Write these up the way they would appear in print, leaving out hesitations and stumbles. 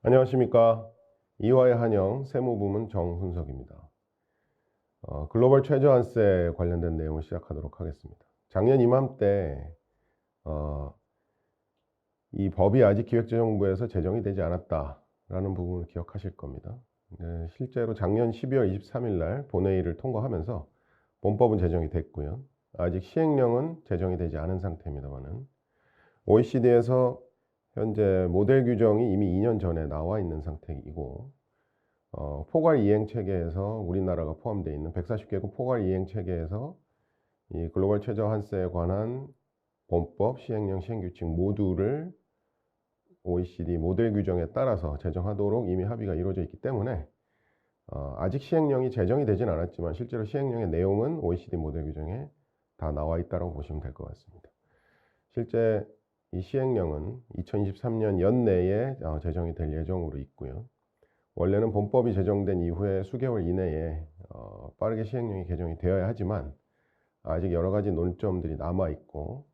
안녕하십니까. 이화의 한영 세무부문 정훈석입니다. 글로벌 최저한세 관련된 내용을 시작하도록 하겠습니다. 작년 이맘때 이 법이 아직 기획재정부에서 제정이 되지 않았다라는 부분을 기억하실 겁니다. 네, 실제로 작년 12월 23일 날 본회의를 통과하면서 본법은 제정이 됐고요. 아직 시행령은 제정이 되지 않은 상태입니다만은 OECD에서 현재 모델 규정이 이미 2년 전에 나와 있는 상태이고 포괄 이행 체계에서 우리나라가 포함되어 있는 140개국 포괄 이행 체계에서 이 글로벌 최저 한세에 관한 본법, 시행령, 시행규칙 모두를 OECD 모델 규정에 따라서 제정하도록 이미 합의가 이루어져 있기 때문에 아직 시행령이 제정이 되진 않았지만 실제로 시행령의 내용은 OECD 모델 규정에 다 나와 있다고 보시면 될 것 같습니다. 실제 이 시행령은 2023년 연내에 제정이 될 예정으로 있고요. 원래는 본법이 제정된 이후에 수개월 이내에 빠르게 시행령이 개정이 되어야 하지만 아직 여러 가지 논점들이 남아있고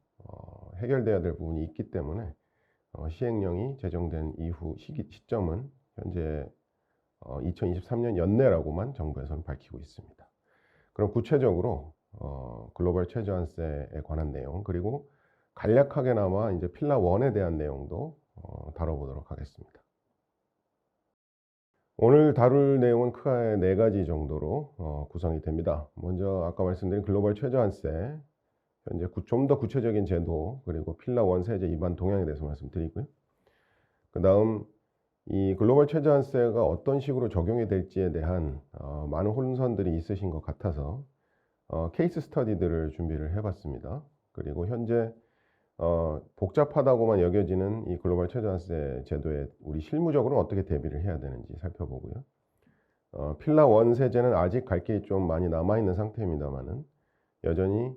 해결돼야 될 부분이 있기 때문에 시행령이 제정된 이후 시점은 현재 2023년 연내라고만 정부에서는 밝히고 있습니다. 그럼 구체적으로 글로벌 최저한세에 관한 내용 그리고 간략하게나마 이제 필라 1에 대한 내용도 다뤄보도록 하겠습니다. 오늘 다룰 내용은 크게 4가지 정도로 구성이 됩니다. 먼저 아까 말씀드린 글로벌 최저한세, 현재 좀 더 구체적인 제도, 그리고 필라 1 세제 위반 동향에 대해서 말씀드리고요. 그 다음 이 글로벌 최저한세가 어떤 식으로 적용이 될지에 대한 많은 혼선들이 있으신 것 같아서 케이스 스터디들을 준비를 해봤습니다. 그리고 현재 복잡하다고만 여겨지는 이 글로벌 최저한세 제도에 우리 실무적으로 어떻게 대비를 해야 되는지 살펴보고요. 필라 1 세제는 아직 갈 길이 좀 많이 남아있는 상태입니다만은 여전히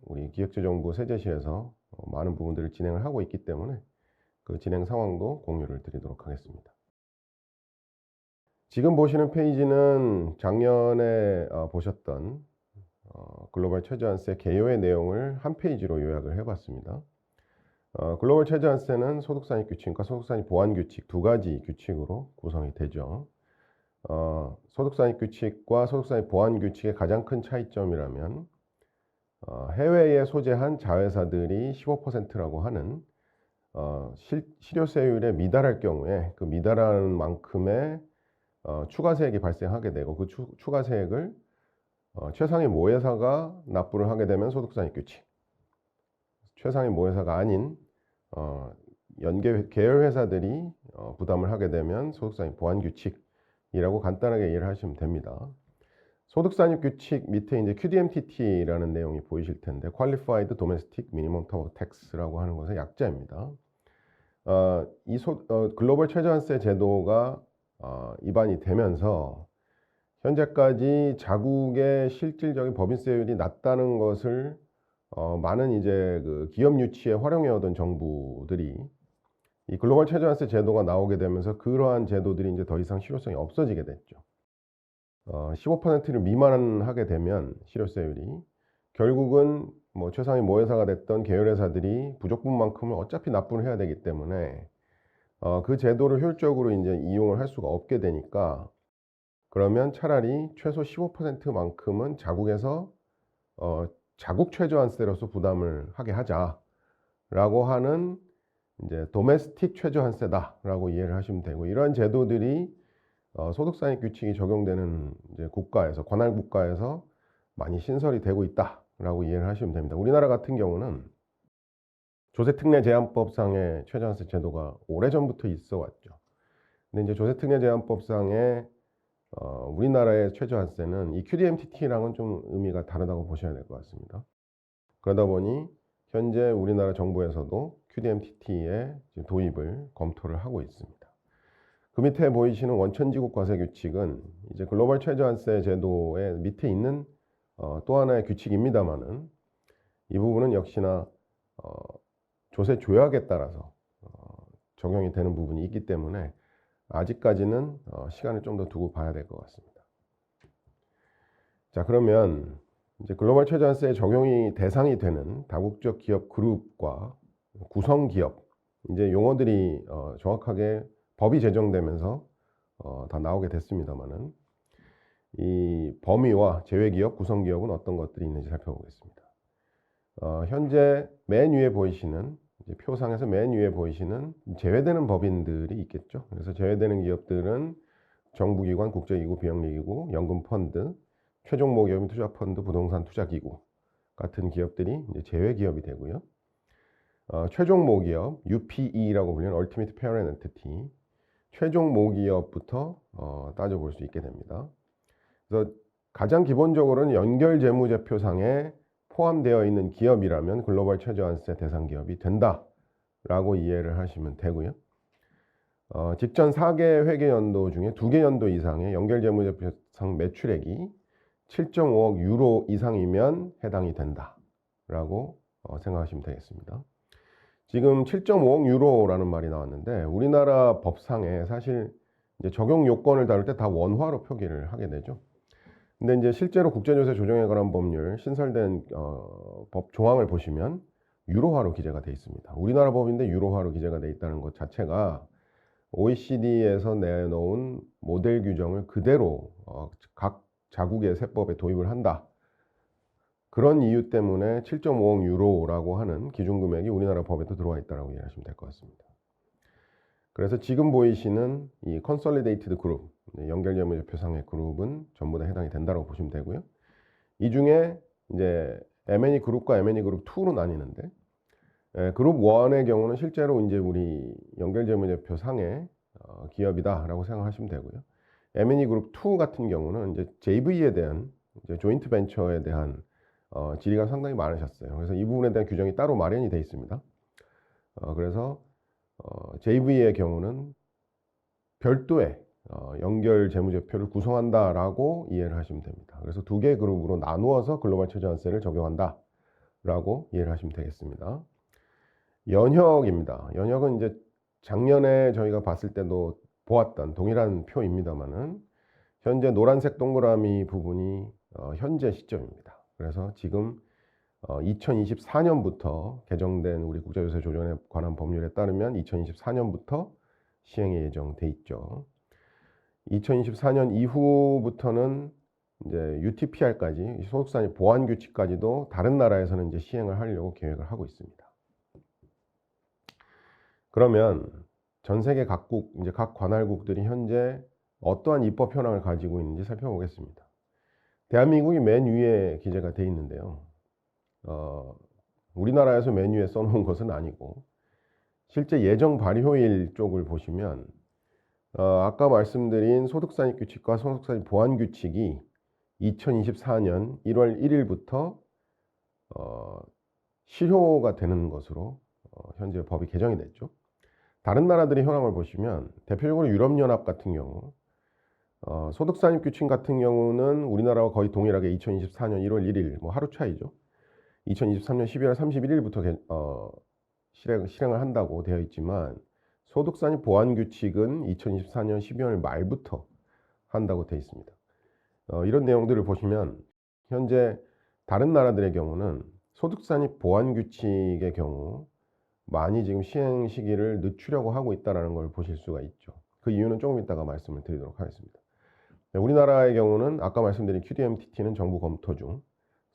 우리 기획재정부 세제실에서 많은 부분들을 진행을 하고 있기 때문에 그 진행 상황도 공유를 드리도록 하겠습니다. 지금 보시는 페이지는 작년에 보셨던 글로벌 최저한세 개요의 내용을 한 페이지로 요약을 해봤습니다. 글로벌 최저한세는 소득산입 규칙과 소득산입 보완 규칙 두 가지 규칙으로 구성이 되죠. 소득산입 규칙과 소득산입 보완 규칙의 가장 큰 차이점이라면 해외에 소재한 자회사들이 15%라고 하는 실효세율에 미달할 경우에 그 미달하는 만큼의 추가세액이 발생하게 되고 그 추가세액을 최상위 모회사가 납부를 하게 되면 소득산입 규칙, 최상위 모회사가 아닌 계열회사들이 부담을 하게 되면 소득산입 보완 규칙이라고 간단하게 이해를 하시면 됩니다. 소득산입 규칙 밑에 이제 QDMTT라는 내용이 보이실 텐데 Qualified Domestic Minimum Tax라고 하는 것의 약자입니다. 글로벌 최저한세 제도가 입안이 되면서 현재까지 자국의 실질적인 법인세율이 낮다는 것을 많은 이제 그 기업 유치에 활용해오던 정부들이 이 글로벌 최저한세 제도가 나오게 되면서 그러한 제도들이 이제 더 이상 실효성이 없어지게 됐죠. 15%를 미만하게 되면 실효세율이 결국은 뭐 최상위 모회사가 됐던 계열회사들이 부족분만큼을 어차피 납부를 해야 되기 때문에 그 제도를 효율적으로 이제 이용을 할 수가 없게 되니까 그러면 차라리 최소 15%만큼은 자국에서 자국 최저한세로서 부담을 하게 하자라고 하는 이제 도메스틱 최저한세다라고 이해를 하시면 되고 이러한 제도들이 소득산입 규칙이 적용되는 이제 국가에서 관할 국가에서 많이 신설이 되고 있다라고 이해를 하시면 됩니다. 우리나라 같은 경우는 조세특례제한법상의 최저한세 제도가 오래전부터 있어 왔죠. 근데 이제 조세특례제한법상의 우리나라의 최저한세는 이 QDMTT랑은 좀 의미가 다르다고 보셔야 될 것 같습니다. 그러다 보니 현재 우리나라 정부에서도 QDMTT의 도입을 검토를 하고 있습니다. 그 밑에 보이시는 원천지국 과세 규칙은 이제 글로벌 최저한세 제도의 밑에 있는 또 하나의 규칙입니다만은 이 부분은 역시나 조세 조약에 따라서 적용이 되는 부분이 있기 때문에 아직까지는 시간을 좀 더 두고 봐야 될 것 같습니다. 자, 그러면 이제 글로벌 최저한세에 적용이 대상이 되는 다국적 기업 그룹과 구성 기업 이제 용어들이 정확하게 법이 제정되면서 다 나오게 됐습니다만은 이 범위와 제외기업, 구성기업은 어떤 것들이 있는지 살펴보겠습니다. 현재 맨 위에 보이시는 이제 표상에서 맨 위에 보이시는 제외되는 법인들이 있겠죠. 그래서 제외되는 기업들은 정부기관, 국제기구, 비영리기구, 연금펀드, 최종목기업인 투자펀드, 부동산 투자기구 같은 기업들이 이제 제외기업이 되고요. 최종 모기업 UPE라고 불리는 Ultimate Parent Entity, 최종 모기업부터 따져볼 수 있게 됩니다. 그래서 가장 기본적으로는 연결재무제표상에 포함되어 있는 기업이라면 글로벌 최저한세 대상 기업이 된다라고 이해를 하시면 되고요. 직전 4개 회계연도 중에 2개 연도 이상의 연결재무제표상 매출액이 7.5억 유로 이상이면 해당이 된다라고 생각하시면 되겠습니다. 지금 7.5억 유로라는 말이 나왔는데 우리나라 법상에 사실 이제 적용 요건을 다룰 때 다 원화로 표기를 하게 되죠. 근데 이제 실제로 국제조세 조정에 관한 법률 신설된 법 조항을 보시면 유로화로 기재가 되어 있습니다. 우리나라 법인데 유로화로 기재가 되어 있다는 것 자체가 OECD에서 내놓은 모델 규정을 그대로 각 자국의 세법에 도입을 한다. 그런 이유 때문에 7.5억 유로라고 하는 기준금액이 우리나라 법에도 들어와 있다고 이해하시면 될 것 같습니다. 그래서 지금 보이시는 이 컨솔리데이티드 그룹, 연결재무제표상의 그룹은 전부 다 해당이 된다고 보시면 되고요. 이 중에 이제 M&E 그룹과 M&E 그룹 2로 나뉘는데, 그룹 1의 경우는 실제로 이제 우리 연결재무제표상의 기업이다라고 생각하시면 되고요. M&E 그룹 2 같은 경우는 이제 JV에 대한 이제 조인트 벤처에 대한 질의가 상당히 많으셨어요. 그래서 이 부분에 대한 규정이 따로 마련이 되어 있습니다. 그래서 JV의 경우는 별도의 연결 재무제표를 구성한다라고 이해를 하시면 됩니다. 그래서 2개 그룹으로 나누어서 글로벌 최저한세를 적용한다라고 이해를 하시면 되겠습니다. 연혁입니다. 연혁은 이제 작년에 저희가 봤을 때도 보았던 동일한 표입니다만은 현재 노란색 동그라미 부분이 현재 시점입니다. 그래서 지금 2024년부터 개정된 우리 국제조세 조정에 관한 법률에 따르면 2024년부터 시행이 예정돼 있죠. 2024년 이후부터는 이제 UTPR까지 소득산입 보완 규칙까지도 다른 나라에서는 이제 시행을 하려고 계획을 하고 있습니다. 그러면 전 세계 각국 이제 각 관할국들이 현재 어떠한 입법 현황을 가지고 있는지 살펴보겠습니다. 대한민국이 맨 위에 기재가 돼 있는데요. 우리나라에서 맨 위에 써놓은 것은 아니고 실제 예정 발효일 쪽을 보시면 아까 말씀드린 소득산입 규칙과 소득산입 보완 규칙이 2024년 1월 1일부터 실효가 되는 것으로 현재 법이 개정이 됐죠. 다른 나라들의 현황을 보시면 대표적으로 유럽연합 같은 경우 소득산입 규칙 같은 경우는 우리나라와 거의 동일하게 2024년 1월 1일 뭐 하루 차이죠. 2023년 12월 31일부터 실행을 한다고 되어 있지만 소득산입 보완 규칙은 2024년 12월 말부터 한다고 되어 있습니다. 이런 내용들을 보시면 현재 다른 나라들의 경우는 소득산입 보완 규칙의 경우 많이 지금 시행 시기를 늦추려고 하고 있다는 걸 보실 수가 있죠. 그 이유는 조금 이따가 말씀을 드리도록 하겠습니다. 우리나라의 경우는 아까 말씀드린 QDMTT는 정부 검토 중,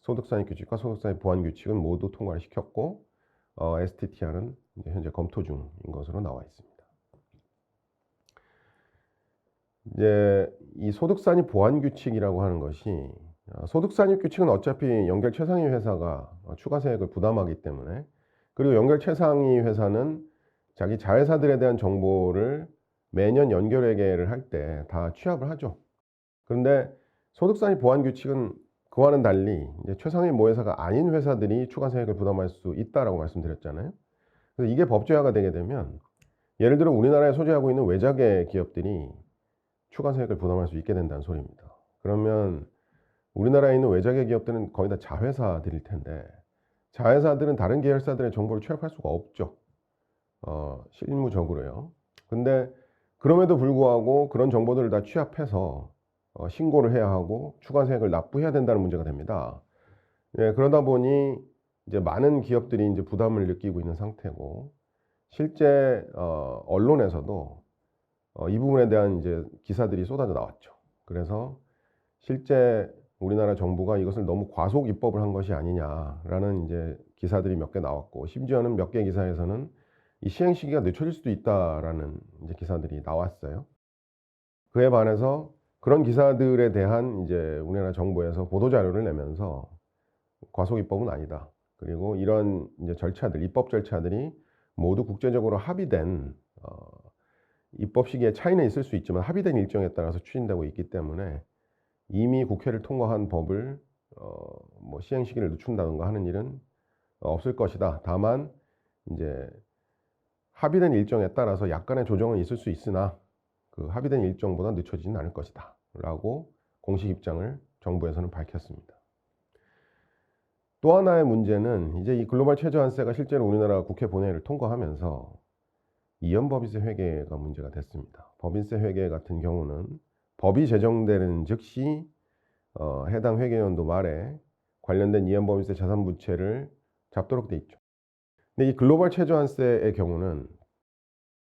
소득산입 규칙과 소득산입 보완 규칙은 모두 통과를 시켰고 STTR은 현재 검토 중인 것으로 나와 있습니다. 이제 이 소득산입 보완 규칙이라고 하는 것이 소득산입 규칙은 어차피 연결 최상위 회사가 추가세액을 부담하기 때문에, 그리고 연결 최상위 회사는 자기 자회사들에 대한 정보를 매년 연결회계를 할 때 다 취합을 하죠. 그런데 소득산입 보완 규칙은 그와는 달리 이제 최상위 모회사가 아닌 회사들이 추가세액을 부담할 수 있다라고 말씀드렸잖아요. 그래서 이게 법제화가 되게 되면 예를 들어 우리나라에 소재하고 있는 외자계 기업들이 추가세액을 부담할 수 있게 된다는 소리입니다. 그러면 우리나라에 있는 외자계 기업들은 거의 다 자회사들일 텐데 자회사들은 다른 계열사들의 정보를 취합할 수가 없죠. 실무적으로요. 근데 그럼에도 불구하고 그런 정보들을 다 취합해서 신고를 해야 하고 추가세액을 납부해야 된다는 문제가 됩니다. 예, 그러다 보니 이제 많은 기업들이 이제 부담을 느끼고 있는 상태고, 실제 언론에서도 이 부분에 대한 이제 기사들이 쏟아져 나왔죠. 그래서 실제 우리나라 정부가 이것을 너무 과속 입법을 한 것이 아니냐라는 이제 기사들이 몇 개 나왔고, 심지어는 몇 개 기사에서는 이 시행 시기가 늦춰질 수도 있다라는 이제 기사들이 나왔어요. 그에 반해서 그런 기사들에 대한 이제 우리나라 정부에서 보도 자료를 내면서 과속 입법은 아니다. 그리고 이런 이제 절차들, 입법 절차들이 모두 국제적으로 합의된 입법 시기에 차이는 있을 수 있지만 합의된 일정에 따라서 추진되고 있기 때문에 이미 국회를 통과한 법을 뭐 시행 시기를 늦춘다든가 하는 일은 없을 것이다. 다만 이제 합의된 일정에 따라서 약간의 조정은 있을 수 있으나 그 합의된 일정보다 늦춰지진 않을 것이다 라고 공식 입장을 정부에서는 밝혔습니다. 또 하나의 문제는 이제 이 글로벌 최저한세가 실제로 우리나라 국회 본회의를 통과하면서 이연법인세 회계가 문제가 됐습니다. 법인세 회계 같은 경우는 법이 제정되는 즉시 해당 회계연도 말에 관련된 이연법인세 자산부채를 잡도록 돼 있죠. 근데 이 글로벌 최저한세의 경우는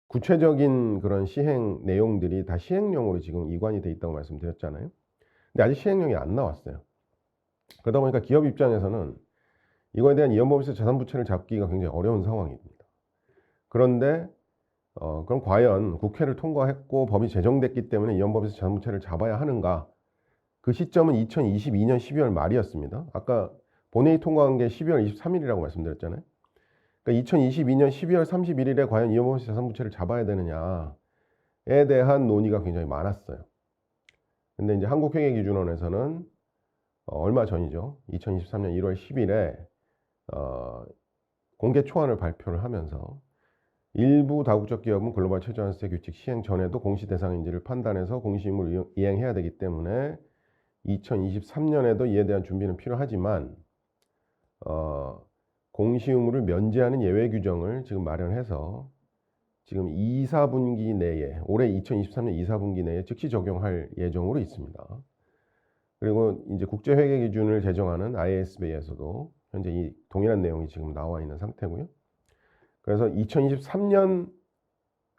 구체적인 그런 시행 내용들이 다 시행령으로 지금 이관이 돼 있다고 말씀드렸잖아요. 근데 아직 시행령이 안 나왔어요. 그러다 보니까 기업 입장에서는 이거에 대한 이연법인세 자산부채를 잡기가 굉장히 어려운 상황입니다. 그런데 그럼 과연 국회를 통과했고 법이 제정됐기 때문에 이연법인세 자산부채를 잡아야 하는가? 그 시점은 2022년 12월 말이었습니다. 아까 본회의 통과한 게 12월 23일이라고 말씀드렸잖아요. 그러니까 2022년 12월 31일에 과연 이연법인세 자산부채를 잡아야 되느냐에 대한 논의가 굉장히 많았어요. 근데 이제 한국회계기준원에서는 얼마 전이죠. 2023년 1월 10일에 공개 초안을 발표를 하면서 일부 다국적 기업은 글로벌 최저한세 규칙 시행 전에도 공시 대상인지를 판단해서 공시 의무를 이행해야 되기 때문에 2023년에도 이에 대한 준비는 필요하지만 공시 의무를 면제하는 예외 규정을 지금 마련해서 지금 2, 4분기 내에 올해 2023년 2, 4분기 내에 즉시 적용할 예정으로 있습니다. 그리고 이제 국제회계 기준을 제정하는 IASB에서도 현재 이 동일한 내용이 지금 나와 있는 상태고요. 그래서 2023년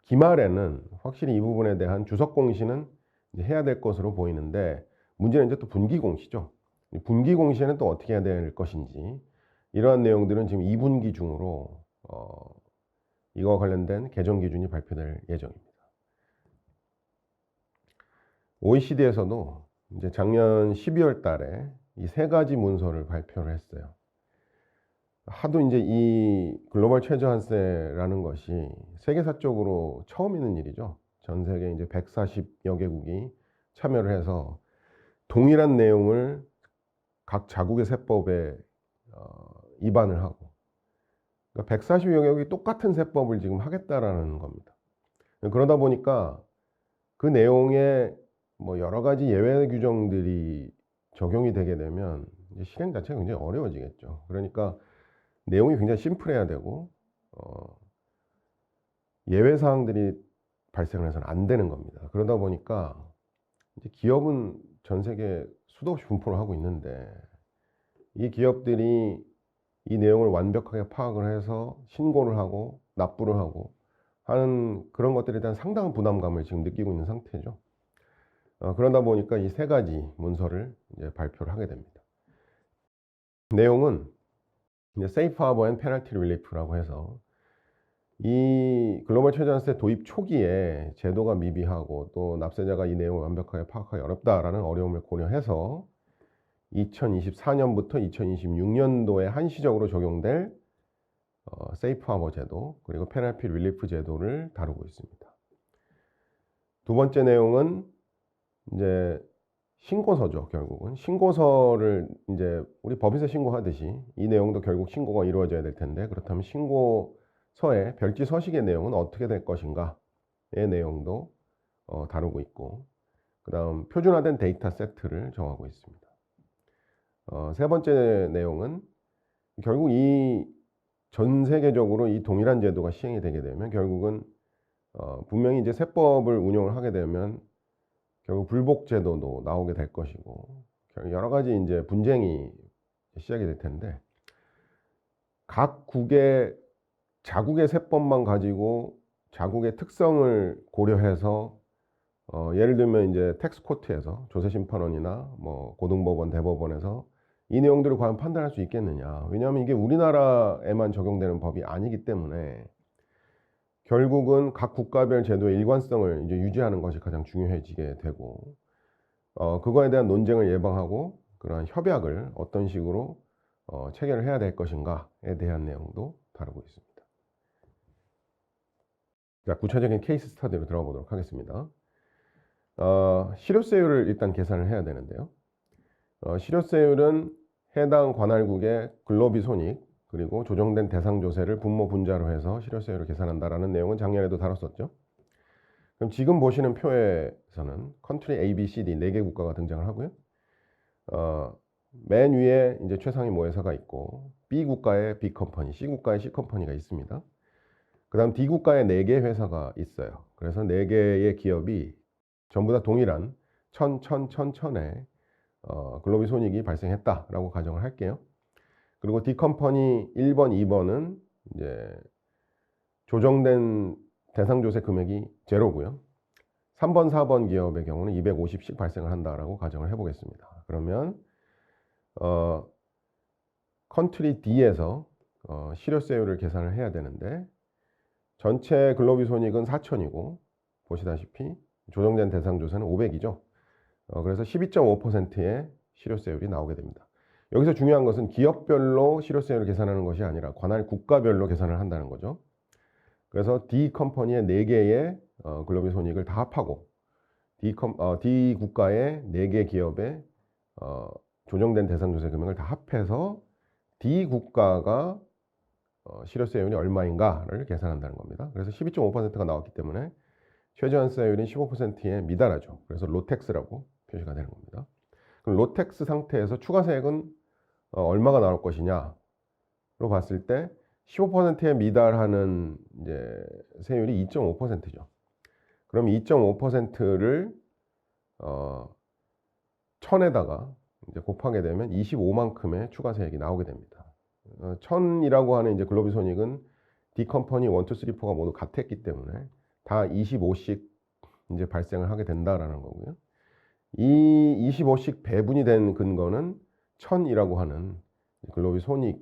기말에는 확실히 이 부분에 대한 주석 공시는 이제 해야 될 것으로 보이는데, 문제는 이제 또 분기 공시죠. 분기 공시에는 또 어떻게 해야 될 것인지, 이러한 내용들은 지금 2분기 중으로 이거와 관련된 개정 기준이 발표될 예정입니다. OECD에서도 이제 작년 12월 달에 이 세 가지 문서를 발표를 했어요. 하도 이제 이 글로벌 최저한세라는 것이 세계사적으로 처음 있는 일이죠. 전 세계 이제 140여 개국이 참여를 해서 동일한 내용을 각 자국의 세법에 입안을 하고, 그러니까 140여 개국이 똑같은 세법을 지금 하겠다라는 겁니다. 그러다 보니까 그 내용에 뭐 여러 가지 예외 규정들이 적용이 되게 되면 이제 실행 자체가 굉장히 어려워지겠죠. 그러니까 내용이 굉장히 심플해야 되고 예외 사항들이 발생을 해서는 안 되는 겁니다. 그러다 보니까 이제 기업은 전 세계 수도 없이 분포를 하고 있는데, 이 기업들이 이 내용을 완벽하게 파악을 해서 신고를 하고 납부를 하고 하는 그런 것들에 대한 상당한 부담감을 지금 느끼고 있는 상태죠. 그러다 보니까 이 세 가지 문서를 이제 발표를 하게 됩니다. 내용은 이제 Safe Harbor and Penalty Relief라고 해서 이 글로벌 최저한세 도입 초기에 제도가 미비하고 또 납세자가 이 내용을 완벽하게 파악하기 어렵다라는 어려움을 고려해서 2024년부터 2026년도에 한시적으로 적용될 세이프 하버 제도, 그리고 페널티 릴리프 제도를 다루고 있습니다. 두 번째 내용은 이제 신고서죠. 결국은 신고서를 이제 우리 법인세 신고하듯이 이 내용도 결국 신고가 이루어져야 될 텐데, 그렇다면 신고서의 별지 서식의 내용은 어떻게 될 것인가의 내용도 다루고 있고, 그 다음 표준화된 데이터 세트를 정하고 있습니다. 세 번째 내용은 결국 이 전 세계적으로 이 동일한 제도가 시행이 되게 되면 결국은 분명히 이제 세법을 운영을 하게 되면 결국 불복 제도도 나오게 될 것이고, 여러 가지 이제 분쟁이 시작이 될 텐데, 각 국의 자국의 세법만 가지고 자국의 특성을 고려해서 예를 들면 이제 텍스코트에서 조세심판원이나 뭐 고등법원, 대법원에서 이 내용들을 과연 판단할 수 있겠느냐. 왜냐하면 이게 우리나라에만 적용되는 법이 아니기 때문에 결국은 각 국가별 제도의 일관성을 이제 유지하는 것이 가장 중요해지게 되고, 그거에 대한 논쟁을 예방하고 그러한 협약을 어떤 식으로 체결을 해야 될 것인가에 대한 내용도 다루고 있습니다. 자, 구체적인 케이스 스터디로 들어가 보도록 하겠습니다. 실효세율을 일단 계산을 해야 되는데요. 실효세율은 해당 관할국의 근로비 손익 그리고 조정된 대상조세를 분모 분자로 해서 실효세율을 계산한다라는 내용은 작년에도 다뤘었죠. 그럼 지금 보시는 표에서는 컨트리 A, B, C, D 4개 국가가 등장을 하고요. 맨 위에 이제 최상위 모회사가 있고 B 국가의 B 컴퍼니, C 국가의 C 컴퍼니가 있습니다. 그 다음 D 국가에 4개 회사가 있어요. 그래서 4개의 기업이 전부 다 동일한 1000의 근로비 손익이 발생했다라고 가정을 할게요. 그리고 D 컴퍼니 1번, 2번은 이제 조정된 대상조세 금액이 제로고요. 3번, 4번 기업의 경우는 250씩 발생을 한다라고 가정을 해보겠습니다. 그러면 컨트리 D에서 실효세율을 계산을 해야 되는데 전체 근로비 손익은 4,000이고 보시다시피 조정된 대상조세는 500이죠. 그래서 12.5%의 실효세율이 나오게 됩니다. 여기서 중요한 것은 기업별로 실효세율을 계산하는 것이 아니라 관할 국가별로 계산을 한다는 거죠. 그래서 D 컴퍼니의 4개의 근로비 손익을 다 합하고 D 국가의 4개 기업의 조정된 대상조세 금액을 다 합해서 D 국가가 실효세율이 얼마인가를 계산한다는 겁니다. 그래서 12.5%가 나왔기 때문에 최저한세율인 15%에 미달하죠. 그래서 로텍스라고 표시가 되는 겁니다. 그럼 로텍스 상태에서 추가세액은 얼마가 나올 것이냐로 봤을 때 15%에 미달하는 이제 세율이 2.5%죠. 그럼 2.5%를 1000에다가 이제 곱하게 되면 25만큼의 추가세액이 나오게 됩니다. 1000이라고 하는 이제 근로비 손익은 D 컴퍼니 1, 2, 3, 4가 모두 같았기 때문에 다 25씩 이제 발생을 하게 된다라는 거고요. 이 25씩 배분이 된 근거는 1000이라고 하는 근로비 손익에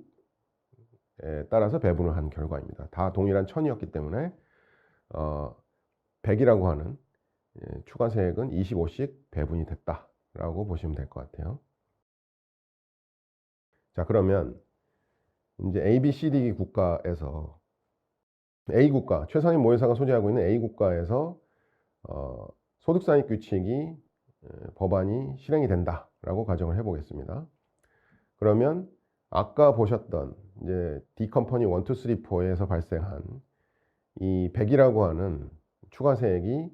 따라서 배분을 한 결과입니다. 다 동일한 1000이었기 때문에 100이라고 하는 추가세액은 25씩 배분이 됐다라고 보시면 될 것 같아요. 자, 그러면 이제 A, B, C, D 국가에서 A 국가, 최상위 모회사가 소재하고 있는 A 국가에서 소득산입 규칙이 법안이 실행이 된다라고 가정을 해보겠습니다. 그러면 아까 보셨던 이제 D 컴퍼니 1, 2, 3, 4에서 발생한 이 100이라고 하는 추가세액이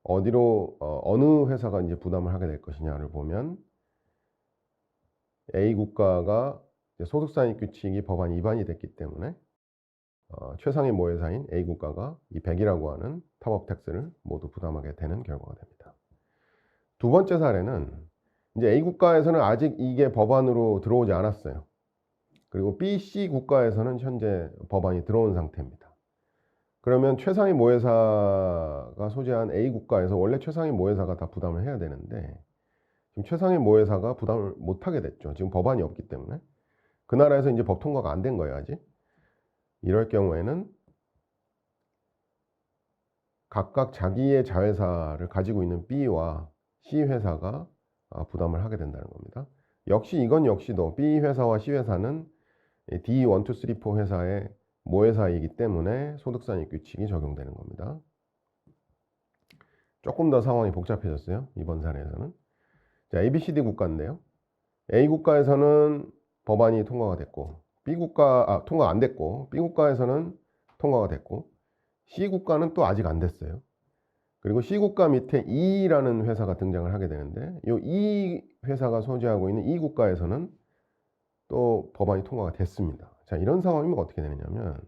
어디로 어느 회사가 이제 부담을 하게 될 것이냐를 보면 A 국가가 소득산입 규칙이 법안 위반이 됐기 때문에 최상위 모회사인 A 국가가 이 100이라고 하는 탑업 텍스를 모두 부담하게 되는 결과가 됩니다. 두 번째 사례는 이제 A 국가에서는 아직 이게 법안으로 들어오지 않았어요. 그리고 B, C 국가에서는 현재 법안이 들어온 상태입니다. 그러면 최상위 모회사가 소재한 A 국가에서 원래 최상위 모회사가 다 부담을 해야 되는데 지금 최상위 모회사가 부담을 못하게 됐죠. 지금 법안이 없기 때문에. 그 나라에서 이제 법 통과가 안 된 거예요, 아직. 이럴 경우에는 각각 자기의 자회사를 가지고 있는 B와 C 회사가 부담을 하게 된다는 겁니다. 역시 이건 역시도 B 회사와 C 회사는 D 1, 2, 3, 4 회사의 모회사이기 때문에 소득산입 규칙이 적용되는 겁니다. 조금 더 상황이 복잡해졌어요. 이번 사례에서는. 자, ABCD 국가인데요. A 국가에서는 법안이 통과가 됐고 통과 안 됐고 B 국가에서는 통과가 됐고 C 국가는 또 아직 안 됐어요. 그리고 C 국가 밑에 E라는 회사가 등장을 하게 되는데 이 E 회사가 소재하고 있는 E 국가에서는 또 법안이 통과가 됐습니다. 자, 이런 상황이면 어떻게 되느냐면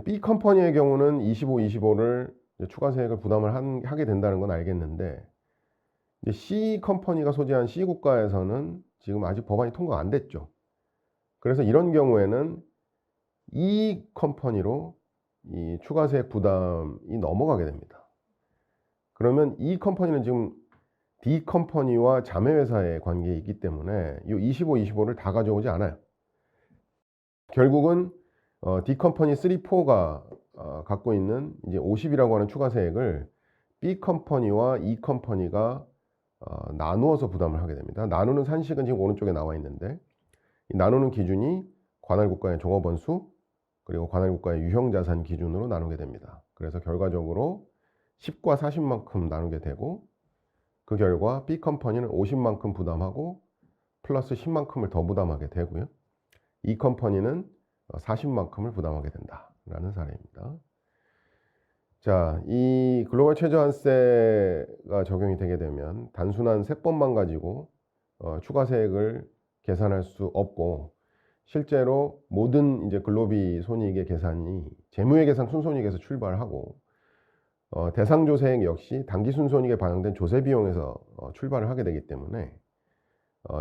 B 컴퍼니의 경우는 25, 25를 추가세액을 부담을 하게 된다는 건 알겠는데 이제 C 컴퍼니가 소재한 C 국가에서는 지금 아직 법안이 통과가 안 됐죠. 그래서 이런 경우에는 E 컴퍼니로 이 추가세액 부담이 넘어가게 됩니다. 그러면 이 컴퍼니는 지금 D 컴퍼니와 자매회사의 관계에 있기 때문에 이 25, 25를 다 가져오지 않아요. 결국은 D 컴퍼니 3, 4가 갖고 있는 이제 50이라고 하는 추가세액을 B 컴퍼니와 E 컴퍼니가 나누어서 부담을 하게 됩니다. 나누는 산식은 지금 오른쪽에 나와 있는데, 이 나누는 기준이 관할국가의 종업원수 그리고 관할국가의 유형자산 기준으로 나누게 됩니다. 그래서 결과적으로 10과 40만큼 나누게 되고, 그 결과 B 컴퍼니는 50만큼 부담하고 플러스 10만큼을 더 부담하게 되고요. E 컴퍼니는 40만큼을 부담하게 된다라는 사례입니다. 자, 이 글로벌 최저한세가 적용이 되게 되면 단순한 세법만 가지고 추가세액을 계산할 수 없고, 실제로 모든 이제 근로비 손익의 계산이 재무회계상 순손익에서 출발하고, 대상조세액 역시 당기 순손익에 반영된 조세 비용에서 출발을 하게 되기 때문에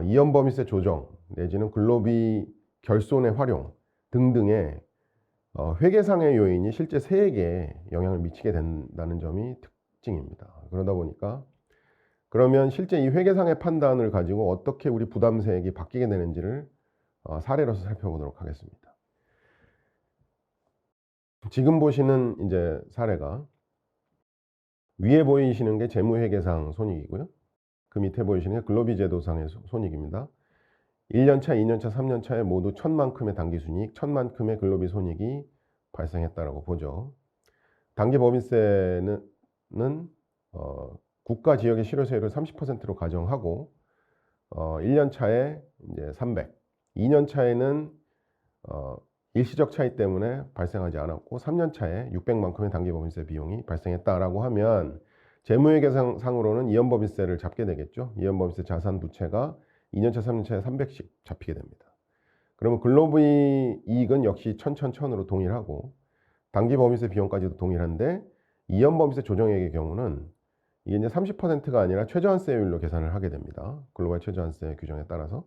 이연범위세 조정 내지는 근로비 결손의 활용 등등의 회계상의 요인이 실제 세액에 영향을 미치게 된다는 점이 특징입니다. 그러다 보니까 그러면 실제 이 회계상의 판단을 가지고 어떻게 우리 부담세액이 바뀌게 되는지를 사례로서 살펴보도록 하겠습니다. 지금 보시는 이제 사례가 위에 보이시는 게 재무회계상 손익이고요. 그 밑에 보이시는 게 근로비제도상의 손익입니다. 1년차, 2년차, 3년차에 모두 1000만큼의 당기순이익, 1000만큼의 근로비 손익이 발생했다라고 보죠. 당기법인세는 국가 지역의 실효세율을 30%로 가정하고 1년차에 이제 300, 2년차에는 일시적 차이 때문에 발생하지 않았고 3년차에 600만큼의 당기법인세 비용이 발생했다라고 하면 재무회계상으로는 이연법인세를 잡게 되겠죠. 이연법인세 자산 부채가 2년차, 3년차에 300씩 잡히게 됩니다. 그러면 근로비 이익은 역시 1000으로 동일하고 당기법인세 비용까지도 동일한데, 이연법인세 조정액의 경우는 이게 이제 30%가 아니라 최저한세율로 계산을 하게 됩니다. 글로벌 최저한세 규정에 따라서.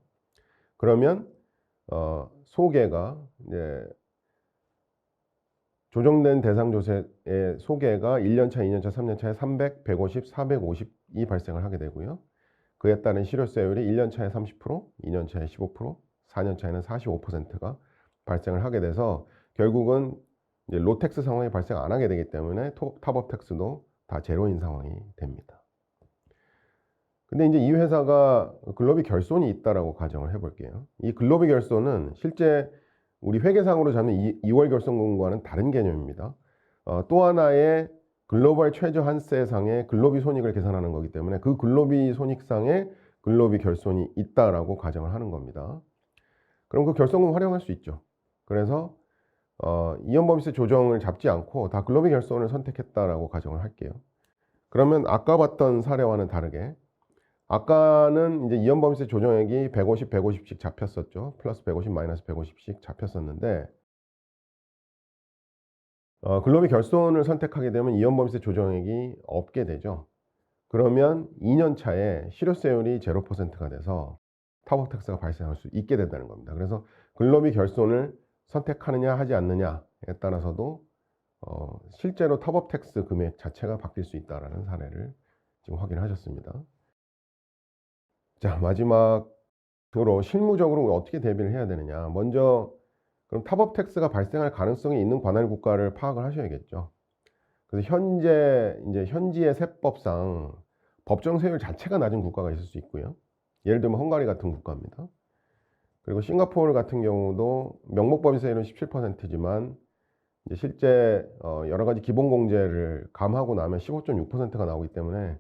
그러면 소개가 이제 조정된 대상조세의 소개가 1년차, 2년차, 3년차에 300, 150, 450이 발생을 하게 되고요. 그에 따른 실효세율이 1년차에 30%, 2년차에 15%, 4년차에는 45%가 발생을 하게 돼서 결국은 이제 로텍스 상황이 발생 안 하게 되기 때문에 탑업 텍스도 다 제로인 상황이 됩니다. 근데 이제 이 회사가 근로비 결손이 있다라고 가정을 해볼게요. 이 근로비 결손은 실제 우리 회계상으로 잡는 2월 결손금과는 다른 개념입니다. 또 하나의 글로벌 최저한세상의 근로비 손익을 계산하는 거기 때문에 그 근로비 손익상의 근로비 결손이 있다라고 가정을 하는 겁니다. 그럼 그 결손금 활용할 수 있죠. 그래서 이연법인세 조정을 잡지 않고 다 근로비 결손을 선택했다라고 가정을 할게요. 그러면 아까 봤던 사례와는 다르게 아까는 이제 이연법인세 조정액이 150, 150씩 잡혔었죠. 플러스 150, 마이너스 150씩 잡혔었는데 근로비 결손을 선택하게 되면 이연법인세 조정액이 없게 되죠. 그러면 2년 차에 실효세율이 0%가 돼서 탑업 텍스가 발생할 수 있게 된다는 겁니다. 그래서 근로비 결손을 선택하느냐 하지 않느냐에 따라서도 실제로 탑업 텍스 금액 자체가 바뀔 수 있다는 사례를 지금 확인하셨습니다. 자, 마지막으로 실무적으로 어떻게 대비를 해야 되느냐. 먼저 그럼 탑업 텍스가 발생할 가능성이 있는 관할 국가를 파악을 하셔야겠죠. 그래서 현지의 세법상 법정 세율 자체가 낮은 국가가 있을 수 있고요. 예를 들면 헝가리 같은 국가입니다. 그리고 싱가포르 같은 경우도 명목법인세율은 17%지만 이제 실제 여러 가지 기본 공제를 감하고 나면 15.6%가 나오기 때문에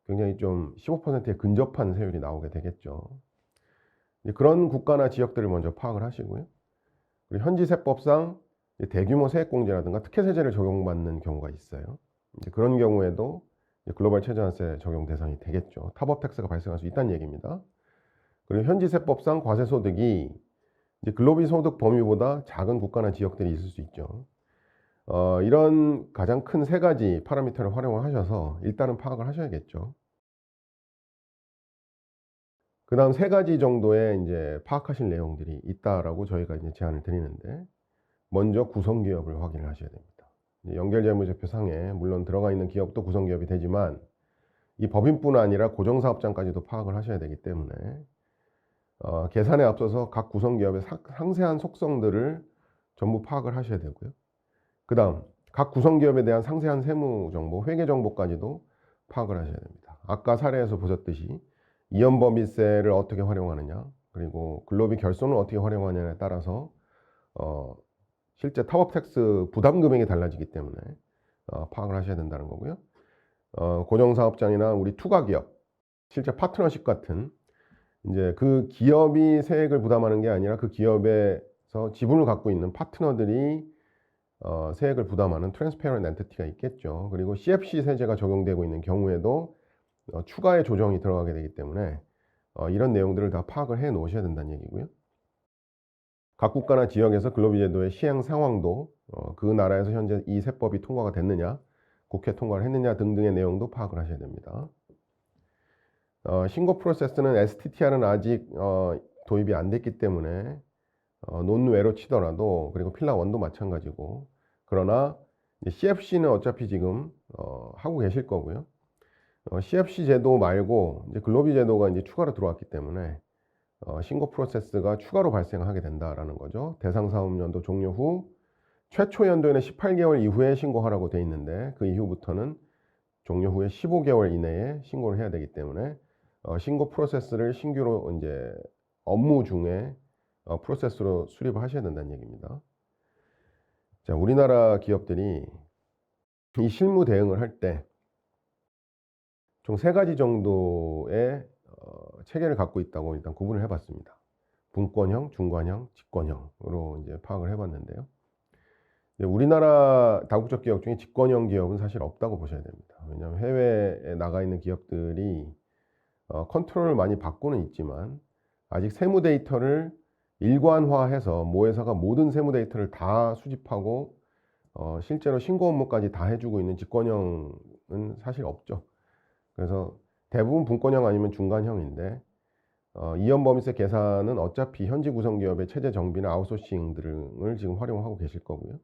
굉장히 좀 15%에 근접한 세율이 나오게 되겠죠. 그런 국가나 지역들을 먼저 파악을 하시고요. 그리고 현지 세법상 대규모 세액공제라든가 특혜세제를 적용받는 경우가 있어요. 이제 그런 경우에도 글로벌 최저한세 적용 대상이 되겠죠. 탑업 텍스가 발생할 수 있다는 얘기입니다. 그리고 현지 세법상 과세소득이 이제 근로비 소득 범위보다 작은 국가나 지역들이 있을 수 있죠. 이런 가장 큰 세 가지 파라미터를 활용을 하셔서 일단은 파악을 하셔야겠죠. 그 다음 세 가지 정도의 이제 파악하실 내용들이 있다라고 저희가 이제 제안을 드리는데, 먼저 구성기업을 확인을 하셔야 됩니다. 연결재무제표상에 물론 들어가 있는 기업도 구성기업이 되지만 이 법인뿐 아니라 고정사업장까지도 파악을 하셔야 되기 때문에 계산에 앞서서 각 구성기업의 상세한 속성들을 전부 파악을 하셔야 되고요. 그 다음 각 구성기업에 대한 상세한 세무정보, 회계정보까지도 파악을 하셔야 됩니다. 아까 사례에서 보셨듯이 이연법인세를 어떻게 활용하느냐, 그리고 근로비 결손을 어떻게 활용하느냐에 따라서 실제 타법택스 부담 금액이 달라지기 때문에 파악을 하셔야 된다는 거고요. 고정사업장이나 우리 투가기업, 실제 파트너십 같은 이제 그 기업이 세액을 부담하는 게 아니라 그 기업에서 지분을 갖고 있는 파트너들이 세액을 부담하는 트랜스페어런트 엔티티가 있겠죠. 그리고 CFC 세제가 적용되고 있는 경우에도 추가의 조정이 들어가게 되기 때문에 이런 내용들을 다 파악을 해 놓으셔야 된다는 얘기고요. 각 국가나 지역에서 근로비 제도의 시행 상황도 그 나라에서 현재 이 세법이 통과가 됐느냐, 국회 통과를 했느냐 등등의 내용도 파악을 하셔야 됩니다. 신고 프로세스는 STTR은 아직 도입이 안 됐기 때문에 논외로 치더라도, 그리고 필라1도 마찬가지고, 그러나 CFC는 어차피 지금 하고 계실 거고요. CFC 제도 말고 이제 근로비 제도가 이제 추가로 들어왔기 때문에 신고 프로세스가 추가로 발생하게 된다라는 거죠. 대상 사업연도 종료 후 최초 연도에는 18개월 이후에 신고하라고 돼 있는데 그 이후부터는 종료 후에 15개월 이내에 신고를 해야 되기 때문에 신고 프로세스를 신규로 이제 업무 중에 프로세스로 수립을 하셔야 된다는 얘기입니다. 자, 우리나라 기업들이 이 실무 대응을 할 때 총 3가지 정도의 체계를 갖고 있다고 일단 구분을 해봤습니다. 분권형, 중관형, 직권형으로 이제 파악을 해봤는데요. 우리나라 다국적 기업 중에 직권형 기업은 사실 없다고 보셔야 됩니다. 왜냐하면 해외에 나가 있는 기업들이 컨트롤을 많이 받고는 있지만 아직 세무 데이터를 일관화해서 모회사가 모든 세무 데이터를 다 수집하고 실제로 신고 업무까지 다 해주고 있는 직권형은 사실 없죠. 그래서 대부분 분권형 아니면 중간형인데 이연법인세 계산은 어차피 현지 구성기업의 체제 정비나 아웃소싱 등을 지금 활용하고 계실 거고요.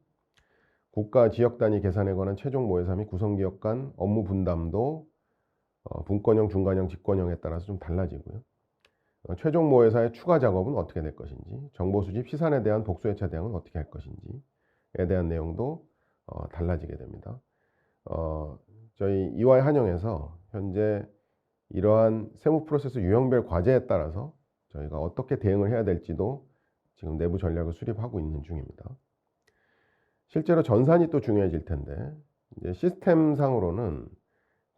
국가 지역 단위 계산에 관한 최종 모회사 및 구성기업 간 업무 분담도 분권형, 중간형, 직권형에 따라서 좀 달라지고요. 최종 모회사의 추가 작업은 어떻게 될 것인지, 정보 수집, 시산에 대한 복수회차 대응은 어떻게 할 것인지에 대한 내용도 달라지게 됩니다. 저희 EY 한영에서 현재 이러한 세무 프로세스 유형별 과제에 따라서 저희가 어떻게 대응을 해야 될지도 지금 내부 전략을 수립하고 있는 중입니다. 실제로 전산이 또 중요해질 텐데, 이제 시스템상으로는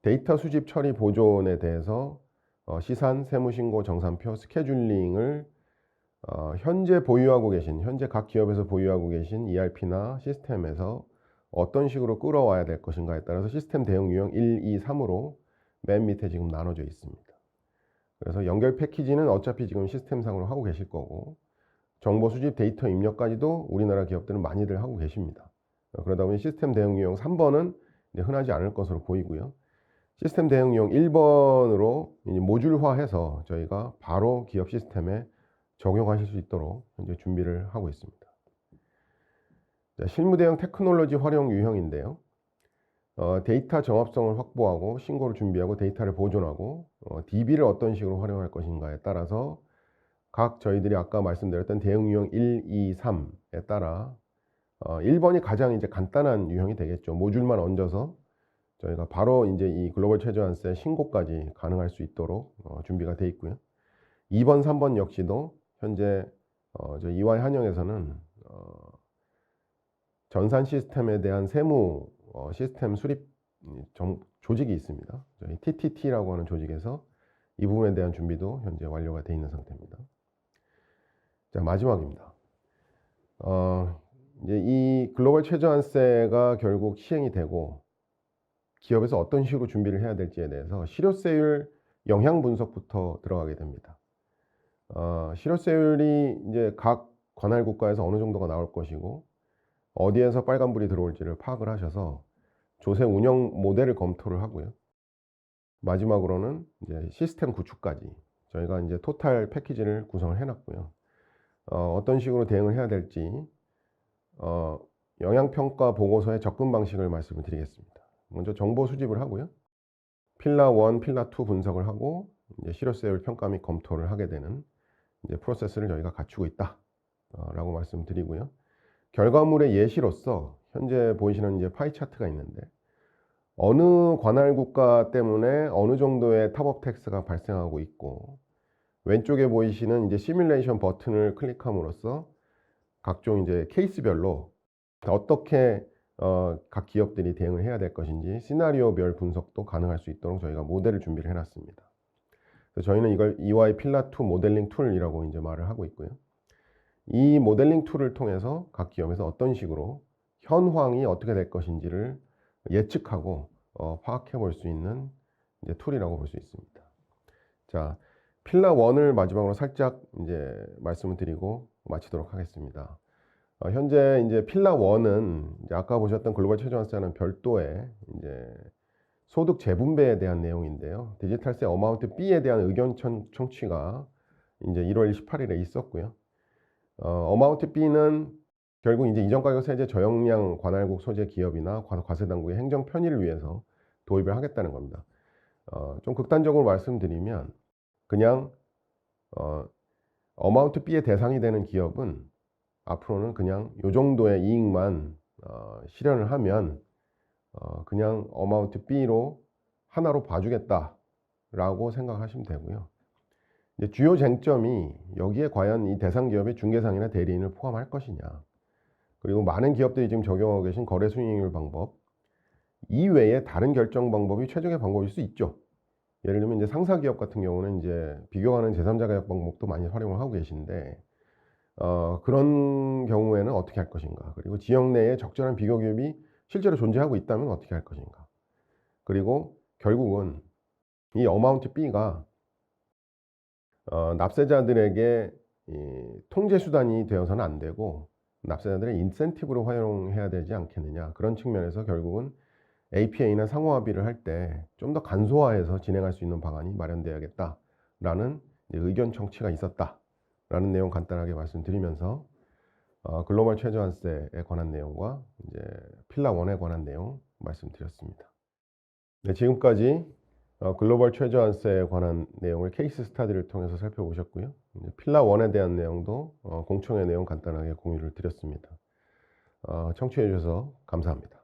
데이터 수집, 처리, 보존에 대해서 시산, 세무신고, 정산표, 스케줄링을 현재 보유하고 계신, 현재 각 기업에서 보유하고 계신 ERP나 시스템에서 어떤 식으로 끌어와야 될 것인가에 따라서 시스템 대응 유형 1, 2, 3으로 맨 밑에 지금 나눠져 있습니다. 그래서 연결 패키지는 어차피 지금 시스템상으로 하고 계실 거고, 정보 수집, 데이터 입력까지도 우리나라 기업들은 많이들 하고 계십니다. 그러다 보니 시스템 대응 유형 3번은 이제 흔하지 않을 것으로 보이고요. 시스템 대응 유형 1번으로 모듈화해서 저희가 바로 기업 시스템에 적용하실 수 있도록 현재 준비를 하고 있습니다. 자, 실무 대응 테크놀로지 활용 유형인데요. 데이터 정합성을 확보하고 신고를 준비하고 데이터를 보존하고 DB를 어떤 식으로 활용할 것인가에 따라서 각 저희들이 아까 말씀드렸던 대응 유형 1, 2, 3에 따라 1번이 가장 이제 간단한 유형이 되겠죠. 모듈만 얹어서 저희가 바로 이제 이 글로벌 최저한세 신고까지 가능할 수 있도록 준비가 되어 있고요. 2번, 3번 역시도 현재 저희 EY 한영에서는 전산 시스템에 대한 세무 시스템 수립 조직이 있습니다. 저희 TTT라고 하는 조직에서 이 부분에 대한 준비도 현재 완료가 되어 있는 상태입니다. 자, 마지막입니다. 이제 이 글로벌 최저한세가 결국 시행이 되고 기업에서 어떤 식으로 준비를 해야 될지에 대해서 실효세율 영향 분석부터 들어가게 됩니다. 실효세율이 이제 각 관할 국가에서 어느 정도가 나올 것이고 어디에서 빨간불이 들어올지를 파악을 하셔서 조세 운영 모델을 검토를 하고요. 마지막으로는 이제 시스템 구축까지 저희가 이제 토탈 패키지를 구성을 해놨고요. 어떤 식으로 대응을 해야 될지 영향평가 보고서의 접근 방식을 말씀을 드리겠습니다. 먼저 정보 수집을 하고요. 필라 1, 필라 2 분석을 하고 이제 실효성을 평가 및 검토를 하게 되는 이제 프로세스를 저희가 갖추고 있다. 라고 말씀드리고요. 결과물의 예시로서 현재 보이시는 이제 파이 차트가 있는데 어느 관할 국가 때문에 어느 정도의 탑업 텍스가 발생하고 있고 왼쪽에 보이시는 이제 시뮬레이션 버튼을 클릭함으로써 각종 이제 케이스별로 어떻게 각 기업들이 대응을 해야 될 것인지 시나리오별 분석도 가능할 수 있도록 저희가 모델을 준비를 해놨습니다. 그래서 저희는 이걸 EY 필라 2 모델링 툴이라고 이제 말을 하고 있고요. 이 모델링 툴을 통해서 각 기업에서 어떤 식으로 현황이 어떻게 될 것인지를 예측하고 파악해 볼 수 있는 이제 툴이라고 볼 수 있습니다. 자, 필라 1을 마지막으로 살짝 이제 말씀을 드리고 마치도록 하겠습니다. 현재 이제 필라 1은 이제 아까 보셨던 글로벌 최저환세와는 별도의 이제 소득 재분배에 대한 내용인데요. 디지털세 어마운트 B에 대한 의견 청취가 이제 1월 28일에 있었고요. 어마운트 B는 결국 이제 이전가격 세제 저역량 관할국 소재 기업이나 과세 당국의 행정 편의를 위해서 도입을 하겠다는 겁니다. 좀 극단적으로 말씀드리면 그냥 어마운트 B의 대상이 되는 기업은 앞으로는 그냥 요 정도의 이익만 실현을 하면 그냥 어마운트 B로 하나로 봐주겠다라고 생각하시면 되고요. 이제 주요 쟁점이 여기에 과연 이 대상 기업의 중개상이나 대리인을 포함할 것이냐, 그리고 많은 기업들이 지금 적용하고 계신 거래 수익률 방법 이외에 다른 결정 방법이 최적의 방법일 수 있죠. 예를 들면 이제 상사 기업 같은 경우는 이제 비교하는 제3자 가격 방법도 많이 활용을 하고 계신데 그런 경우에는 어떻게 할 것인가, 그리고 지역 내에 적절한 비교 기업이 실제로 존재하고 있다면 어떻게 할 것인가, 그리고 결국은 이 어마운트 B가 납세자들에게 통제 수단이 되어서는 안 되고 납세자들의 인센티브로 활용해야 되지 않겠느냐, 그런 측면에서 결국은 APA나 상호합의를 할 때 좀 더 간소화해서 진행할 수 있는 방안이 마련되어야겠다라는 의견 청취가 있었다라는 내용 간단하게 말씀드리면서 글로벌 최저환세에 관한 내용과 이제 필라 1에 관한 내용 말씀드렸습니다. 네, 지금까지 글로벌 최저환세에 관한 내용을 케이스 스타디를 통해서 살펴보셨고요. 필라 1에 대한 내용도 공청회 내용 간단하게 공유를 드렸습니다. 청취해 주셔서 감사합니다.